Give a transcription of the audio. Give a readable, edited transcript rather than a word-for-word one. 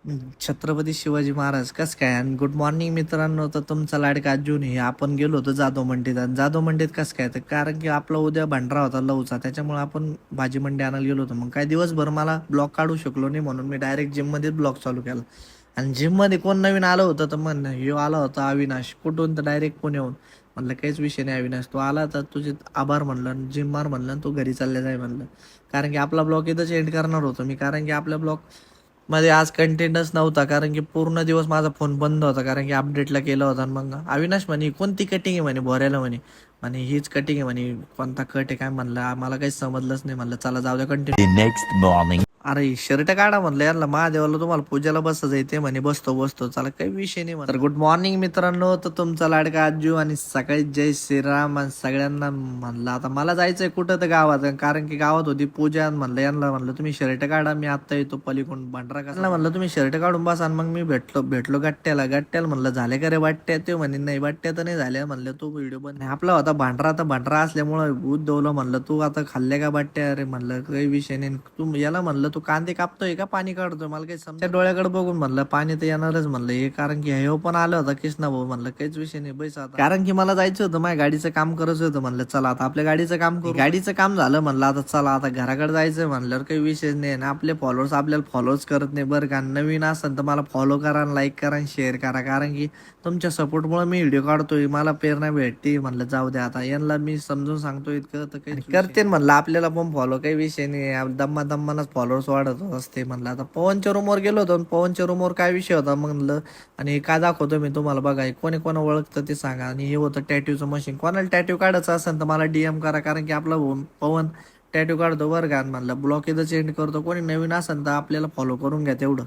छत्रपती शिवाजी महाराज कस काय आणि गुड मॉर्निंग मित्रांनो. तर तुमचा लाडका अजून हे आपण गेलो होतो जाधव मंडीत आणि जाधव मंडीत कसं काय तर कारण की आपला उद्या भंडारा होता लवचा, त्याच्यामुळे आपण भाजी मंडी आणायला गेलो होतो. मग काय दिवसभर मला ब्लॉग काढू शकलो नाही म्हणून मी डायरेक्ट जिम मध्ये ब्लॉग चालू केला. आणि जिम मध्ये कोण नवीन आलं होतं तर म्हण ह्यो आला होता अविनाश कुठून तर डायरेक्ट पुण्याहून. म्हणलं काहीच विषय नाही अविनाश, तू आला तर तुझे आभार म्हणलं, जिम मार म्हणलं आणि तू घरी चालले जाय म्हणलं. कारण की आपला ब्लॉग इथंच एंड करणार होतो मी, कारण की आपला ब्लॉग मध्ये आज कंटेंटच नव्हता, कारण की पूर्ण दिवस माझा फोन बंद होता कारण की अपडेटला केला होता. आणि मग अविनाश म्हणे कोणती कटिंग आहे म्हणे भोऱ्याला म्हणे, म्हणे हीच कटिंग आहे म्हणे. कोणता कट आहे काय म्हणलं, मला काही समजलंच नाही. म्हणलं चला जाऊ द्या The कंटिन्यू. next morning. अरे शर्ट काढा म्हणलं, यांना महादेवाला तुम्हाला पूजेला बसत आहे ते म्हणे बसतो बसतो, चला काही विषय नाही. तर गुड मॉर्निंग मित्रांनो. तर तुमचा लाडका आजू आणि सकाळी जय श्रीराम आणि सगळ्यांना म्हणलं आता मला जायचंय कुठं तर गावात, कारण की गावात होती पूजा. म्हणलं यांना म्हणलं तुम्ही शर्ट काढा, मी आता येतो पलीकडून भांडरा कसला. म्हणलं तुम्ही शर्ट काढून बसा. आणि मग मी भेटलो गट्ट्याला म्हणलं झाले का रे वाटत्या, ते म्हणे नाही वाटत्या तर नाही झाल्या. म्हणलं तू व्हिडिओ बन आपला होता भांडरा, तर भांडरा असल्यामुळं उद्भवलं. म्हणलं तू आता खाल्ले का बाट्या, अरे म्हणलं काही विषय नाही. तू याला म्हणलं तू कांदे कापतोय का पाणी काढतोय, मला काही समजा डोळ्याकडे बघून म्हणलं पाणी तर येणारच म्हणलं हे, कारण की हे पण आलं होता कृष्णा भाऊ. म्हणलं काहीच विषय नाही बैस आता, कारण की मला जायचं होतं माझ्या गाडीचं काम करायचं होतं. म्हणलं चला आता आपल्या गाडीचं काम करू. गाडीचं काम झालं म्हणलं आता चला आता घराकडे जायचं म्हणल्यावर काही विषय नाही ना. आपले फॉलोअर्स आपल्याला फॉलोच करत नाही बरं का. नवीन असेल तर मला फॉलो करा, लाईक करा, शेअर करा, कारण की तुमच्या सपोर्टमुळे मी व्हिडिओ काढतोय, मला प्रेरणा भेटते. म्हणलं जाऊ द्या आता यांना मी समजून सांगतो इतकं तर काही करते. म्हणलं आपल्याला पण फॉलो काही विषय नाही, दम्मा दम्मानच फॉलोअर्स वाढत असते. म्हणलं आता पवनच्या रूमवर गेलो होतो, पवनच्या रूमवर काय विषय होता म्हणलं, आणि काय दाखवतो मी तुम्हाला बघा. कोणी कोणा ओळखतं ते सांगा. आणि हे होतं टॅटूचं मशीन, कोणाला टॅटू काढायचं असेल तर मला डीएम करा, कारण की आपला पवन टॅटू काढतो बरं का. म्हणलं ब्लॉक इथं चेंज करतो, कोणी नवीन असेल तर आपल्याला फॉलो करून घ्या तेवढं.